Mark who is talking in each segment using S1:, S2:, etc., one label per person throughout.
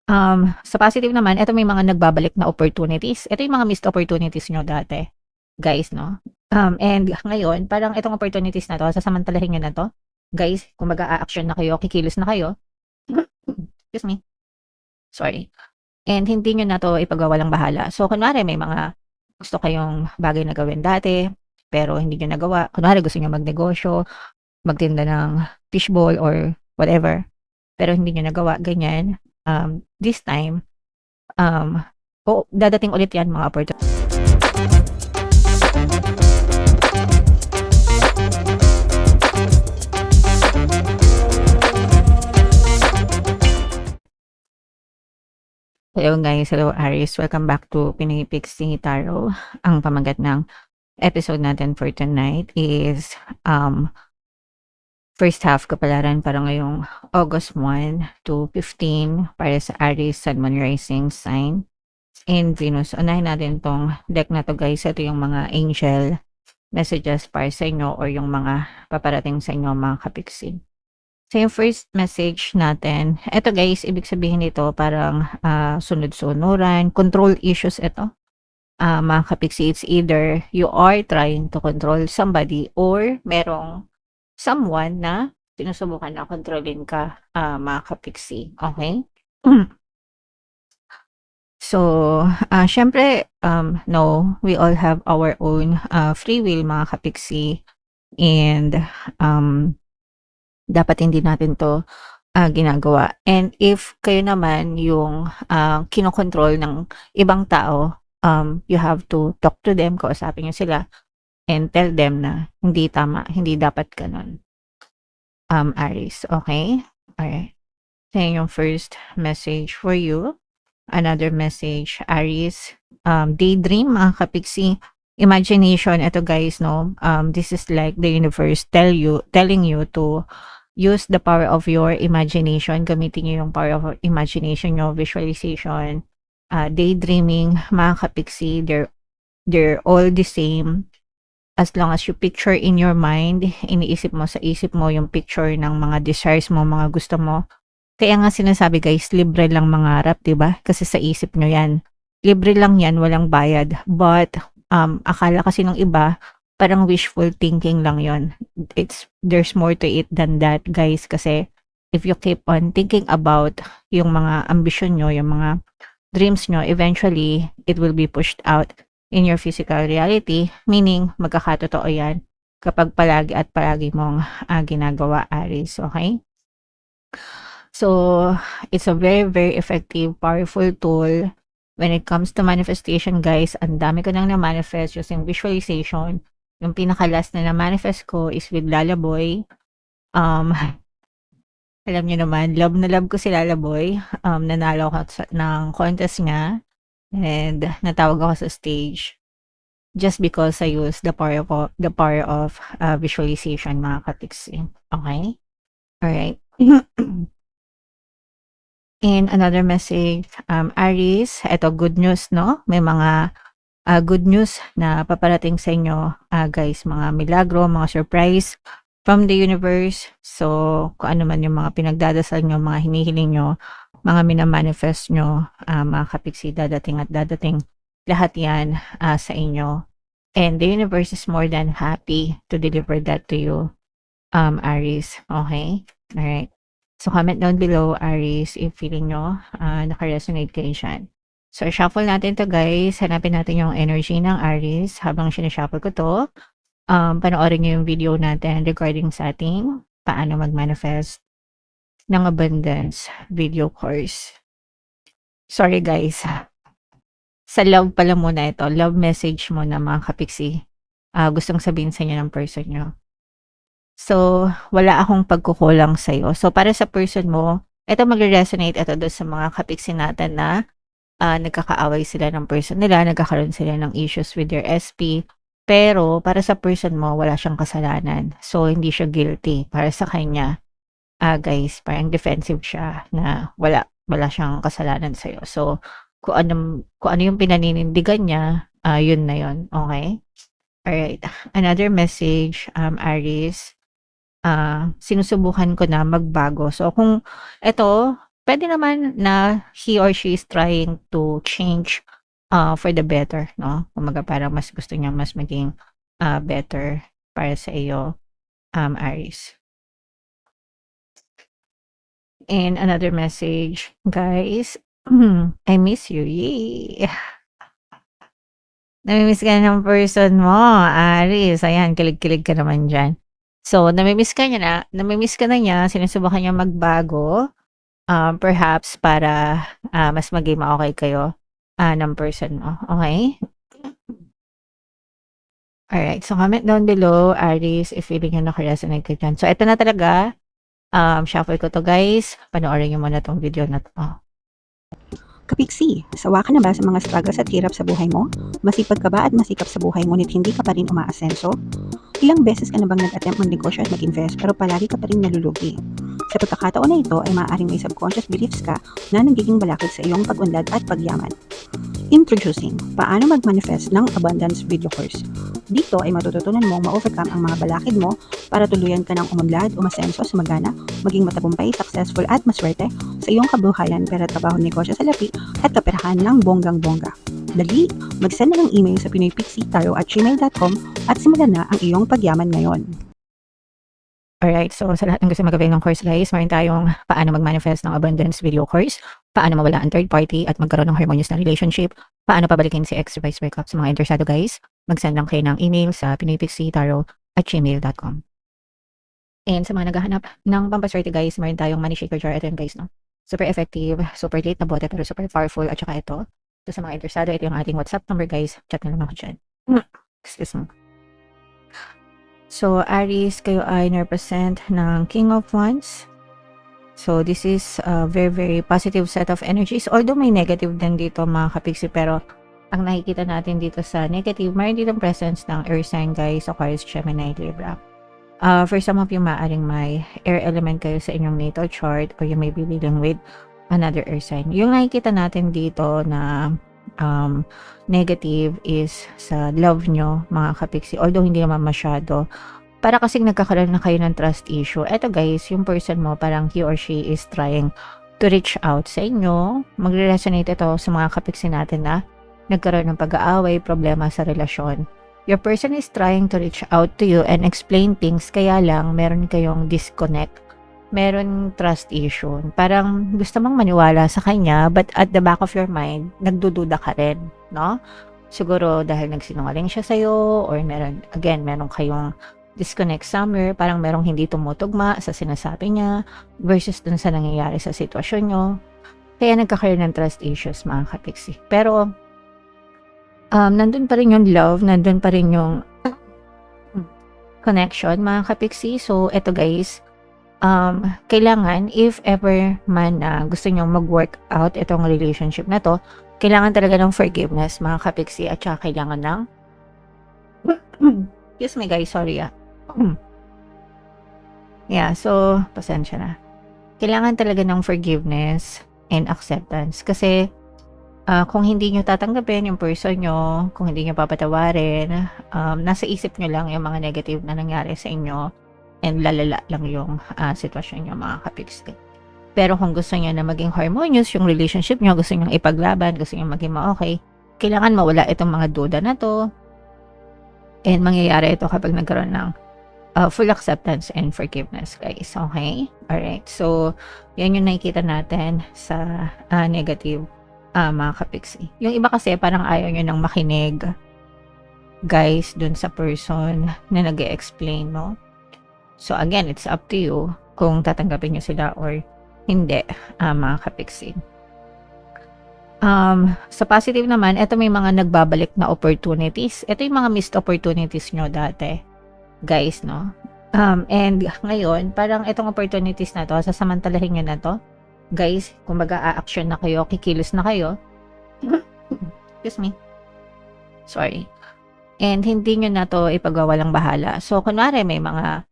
S1: Sa positive naman, eto may mga nagbabalik na opportunities. Ito yung mga missed opportunities niyo dati, guys, 'no? And ngayon parang itong opportunities na 'to sasamantalahin niyo na 'to, guys. Kumbaga a-action na kayo, kikilos na kayo. Excuse me, sorry. And hindi niyo na 'to ipagwawalang-bahala. So kunwari may mga gusto kayong bagay na gawin dati, pero hindi niyo nagawa. Kunwari gusto niyo magnegosyo, magtinda ng fishball or whatever, pero hindi niyo nagawa, ganyan. This time, um, dadating ulit 'yan mga Hello guys, hello Aries. Welcome back to Pinoy Pixie Tarot. Ang pamagat ng episode natin for tonight is first half kapalaran para ngayong August 1 to 15 para sa Aries, Sun, Moon, Rising sign and Venus. Unahin natin tong deck na to, guys. Ito yung mga angel messages para sa inyo or yung mga paparating sa inyo mga kapiksi. So yung first message natin, eto guys, ibig sabihin nito parang sunod-sunuran, control issues ito. Mga kapiksi, it's either you are trying to control somebody or merong someone na sinusubukan na kontrolin ka, mga kapiksi. Okay? So, syempre, no, we all have our own free will mga kapiksi and dapat hindi natin to ginagawa. And if kayo naman yung kinokontrol ng ibang tao, you have to talk to them, kausapin nyo sila, and tell them na hindi tama, hindi dapat ganun. Aries, okay? Alright. So, yung first message for you. Another message, Aries, daydream, mga kapiksi, imagination. Ito guys, no, this is like the universe telling you to use the power of your imagination. Gamitin niyo yung power of imagination nyo, visualization, daydreaming, mga kapiksi, they're all the same. As long as you picture in your mind, iniisip mo sa isip mo yung picture ng mga desires mo, mga gusto mo. Kaya nga sinasabi guys, libre lang mangarap, 'di ba? Kasi sa isip nyo 'yan. Libre lang 'yan, walang bayad. But akala kasi ng iba, parang wishful thinking lang 'yon. There's more to it than that, guys, kasi if you keep on thinking about yung mga ambisyon nyo, yung mga dreams nyo, eventually it will be pushed out in your physical reality, meaning magkakatotoo 'yan kapag palagi at palagi mong ginagawa, Aries, okay? So, it's a very, very effective, powerful tool when it comes to manifestation, guys. Ang dami ko nang na-manifest using visualization. Yung pinaka-last na na-manifest ko is with Lalaboy. Alam niyo naman, love na love ko si Lalaboy. Nanalo ako ng contest niya and natawag ako sa stage just because I use the power of visualization, mga katiksi. Okay? Alright. And another message, Aries, eto good news, no? May mga good news na paparating sa inyo, guys, mga milagro, mga surprise from the universe. So, kung ano man yung mga pinagdadasal nyo, mga hinihiling nyo, mga minamanifest nyo, mga kapiksi, dadating at dadating. Lahat yan sa inyo. And the universe is more than happy to deliver that to you, Aries. Okay? Alright. So, comment down below, Aries, if feeling nyo naka-resonate kayo dyan. So, shuffle natin to, guys. Hanapin natin yung energy ng Aries habang sinashuffle ko to. Panoorin nyo yung video natin regarding sa ating paano mag-manifest ng abundance video course. Sorry, guys. Sa love pala muna ito. Love message mo na mga kapiksi. Gustong sabihin sa inyo ng person nyo. So, wala akong pagkukulang sa'yo. So, para sa person mo, ito magre-resonate ito doon sa mga kapiksi natin na nagkakaaway sila ng person nila, nagkakaroon sila ng issues with their SP. Pero, para sa person mo, wala siyang kasalanan. So, hindi siya guilty. Para sa kanya, guys, parang defensive siya na wala siyang kasalanan sa'yo. So, kung ano yung pinaninindigan niya, yun na yun. Okay? Alright. Another message, Aries. Sinusubukan ko na magbago. So, kung ito, pwede naman na he or she is trying to change for the better, no? Kumbaga parang mas gusto niya mas maging better para sa iyo, Aries. And another message, guys, I miss you, yay! Nami-miss ka ng person mo, Aries. Ayan, kilig-kilig ka naman diyan. So, nami-miss ka na niya, sinusubukan niya magbago, perhaps para mas maging ma-okay kayo ng person mo, okay? Alright, so comment down below, Aries, if feeling nyo naka-resonate ka dyan. So, ito na talaga. Shuffle ko to, guys. Panoorin nyo muna tong video na to.
S2: Kapiksi, sawa ka na ba sa mga struggles at hirap sa buhay mo? Masipag ka ba at masikap sa buhay ngunit hindi ka pa rin umaasenso? Ilang beses ka na bang nag-attempt mag-negosyo at mag-invest pero palagi ka pa rin nalulugi? Sa pagkakataon na ito ay maaaring may subconscious beliefs ka na nagiging balakid sa iyong pag-unlad at pagyaman. Introducing, paano mag-manifest ng abundance video course. Dito ay matututunan mong ma-overcome ang mga balakid mo para tuluyan ka ng umunlad, umasenso, sumagana, maging matagumpay, successful at maswerte sa iyong kabuhayan, pera, trabaho, negosyo, salapi at kaperahan ng bonggang-bongga. Dali, mag-send na ng email sa pinoypixie@gmail.com at simulan na ang iyong pagyaman ngayon.
S1: Alright, so sa lahat ng gusto mag-avail ng course, guys, meron tayong paano mag-manifest ng abundance video course, paano mawala ang third party at magkaroon ng harmonious na relationship, paano pabalikin si ex vice breakup. Sa mga interesado, guys, mag-send lang kayo ng email sa pinoypixie@gmail.com. And sa mga naghahanap ng pampaswerte, guys, meron tayong money shaker jar. Ito yun, guys, no? Super effective, super late na bote, pero super powerful. At saka ito, so sa mga interesado, ito yung ating WhatsApp number, guys. Chat na lang ako dyan. Excuse me. So, Aries, kayo ay na-represent ng King of Wands. So, this is a very, very positive set of energies. Although may negative din dito, mga kapiksi, pero ang nakikita natin dito sa negative, mayroon dito presence ng air sign, guys, Aquarius, Gemini, Libra. For some of you, maaaring may air element kayo sa inyong natal chart or you may be dealing with another air sign. Yung nakikita natin dito na negative is sa love nyo, mga kapiksi, although hindi naman masyado, para kasing nagkakaroon na kayo ng trust issue. Eto, guys, yung person mo, parang he or she is trying to reach out sa inyo. Magre-resonate ito sa mga kapiksi natin na nagkaroon ng pag-aaway, problema sa relasyon. Your person is trying to reach out to you and explain things, kaya lang meron kayong disconnect, meron trust issue. Parang gusto mong maniwala sa kanya, but at the back of your mind, nagdududa ka rin, no? Siguro dahil nagsinungaling siya sa'yo, or meron kayong disconnect somewhere, parang merong hindi tumutugma sa sinasabi niya versus dun sa nangyayari sa sitwasyon nyo. Kaya nagkakaroon ng trust issues, mga kapiksi. Pero, nandun pa rin yung love, nandun pa rin yung connection, mga kapiksi. So, eto, guys, kailangan, if ever man gusto nyo mag-work out itong relationship na to, kailangan talaga ng forgiveness, mga kapiksi, at saka kailangan ng excuse me, guys, sorry yeah, so pasensya na. Kailangan talaga ng forgiveness and acceptance, kasi kung hindi nyo tatanggapin yung person nyo, kung hindi nyo papatawarin, nasa isip nyo lang yung mga negative na nangyari sa inyo, and lalala lang yung sitwasyon nyo, mga kapiksi. Pero kung gusto nyo na maging harmonious yung relationship nyo, gusto nyo ipaglaban, gusto nyo maging ma-okay, kailangan mawala itong mga duda na to. And mangyayari ito kapag nagkaroon ng full acceptance and forgiveness, guys. Okay? Alright. So, yan yung nakikita natin sa negative, mga kapiksi. Yung iba kasi parang ayaw nyo nang makinig, guys, dun sa person na nag-e-explain, no? So, again, it's up to you kung tatanggapin nyo sila or hindi, mga kapiksi. Sa positive naman, ito may mga nagbabalik na opportunities. Ito yung mga missed opportunities nyo dati, guys, no? And ngayon, parang itong opportunities na to, sasamantalahin nyo na to. Guys, kung mag-a-action na kayo, kikilos na kayo. Excuse me. Sorry. And hindi nyo na to ipagwawalang bahala. So, kunwari, may mga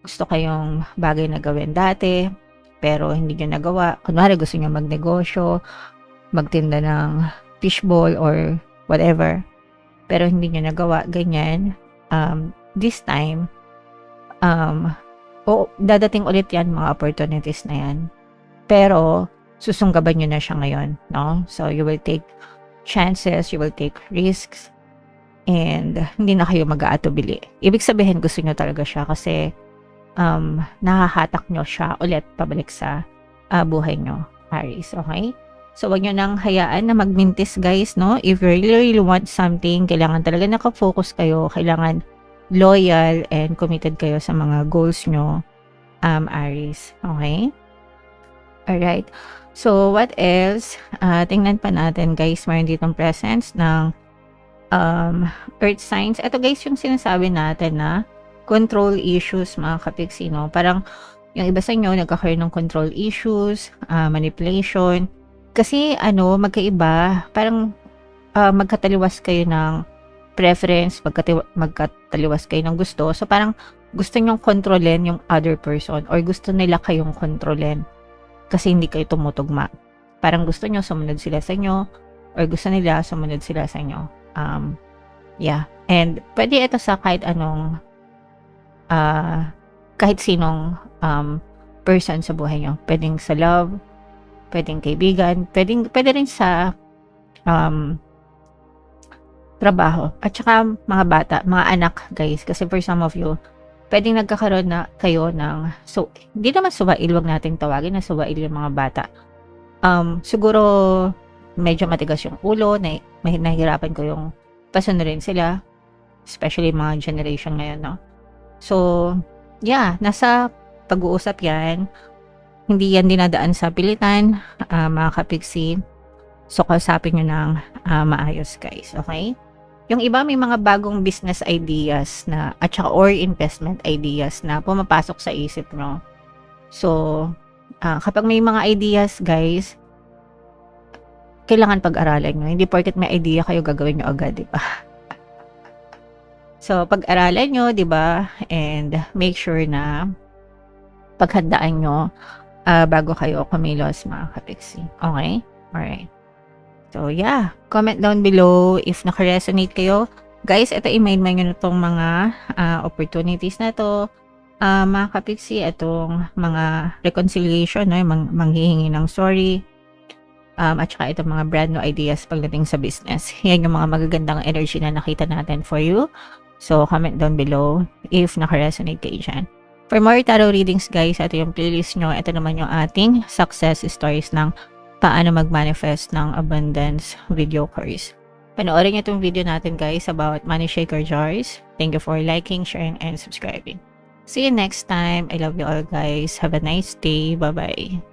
S1: gusto kayong bagay na gawin dati, pero hindi nyo nagawa. Kunwari, gusto nyo magnegosyo, magtinda ng fishbowl or whatever, pero hindi nyo nagawa, ganyan. This time, dadating ulit yan, mga opportunities na yan. Pero, susunggaban nyo na siya ngayon, no? So, you will take chances, you will take risks, and hindi na kayo mag-aatubili. Ibig sabihin, gusto nyo talaga siya kasi nahahatak nyo siya ulit pabalik sa buhay nyo, Aries, okay? So, wag nyo nang hayaan na magmintis, guys, no? If you really want something, kailangan talaga nakafocus kayo, kailangan loyal and committed kayo sa mga goals nyo, Aries, okay? Alright. So, what else? Tingnan pa natin, guys. Mayroon ditong presence ng earth signs. Ito, guys, yung sinasabi natin na control issues, mga kapiksi, no? Parang yung iba sa inyo nagkakaroon ng control issues, manipulation. Kasi, magkaiba. Parang magkataliwas kayo ng preference, magkataliwas kayo ng gusto. So, parang gusto nyong kontrolin yung other person or gusto nila kayong kontrolin. Kasi hindi kayo tumutugma. Parang gusto nyo sumunod sila sa inyo or gusto nila sumunod sila sa inyo. Yeah. And pwede ito sa kahit anong kahit sinong person sa buhay nyo. Pwedeng sa love, pwedeng kaibigan, pwede rin sa trabaho. At saka mga bata, mga anak, guys. Kasi for some of you, pwedeng nagkakaroon na kayo ng, so, hindi naman suwail, wag nating tawagin na suwail yung mga bata. Siguro, medyo matigas yung ulo, nahihirapan ko yung pasunurin sila, especially mga generation ngayon, no? So, yeah, nasa pag-uusap yan, hindi yan dinadaan sa pilitan, mga kapiksi, so kausapin nyo ng maayos, guys, okay? Yung iba may mga bagong business ideas na at saka or investment ideas na pumapasok sa isip nyo. So, kapag may mga ideas, guys, kailangan pag-aralan nyo. Hindi porket may idea kayo gagawin nyo agad, di ba? So, pag-aralan nyo, di ba? And make sure na paghandaan nyo bago kayo kumilos, mga kapiksi. Okay? Alright. So, yeah. Comment down below if naka-resonate kayo. Guys, ito i-mind nyo na itong mga opportunities na to. Mga kapiksi, itong mga reconciliation, no? Manghihingi ng sorry. At saka itong mga brand new ideas pagdating sa business. Yan yung mga magagandang energy na nakita natin for you. So, comment down below if naka-resonate kayo dyan. For more tarot readings, guys, ito yung playlist nyo. Ito naman yung ating success stories ng paano mag-manifest ng abundance video course. Panoorin nyo itong video natin, guys, about money shaker jars. Thank you for liking, sharing, and subscribing. See you next time. I love you all, guys. Have a nice day. Bye-bye.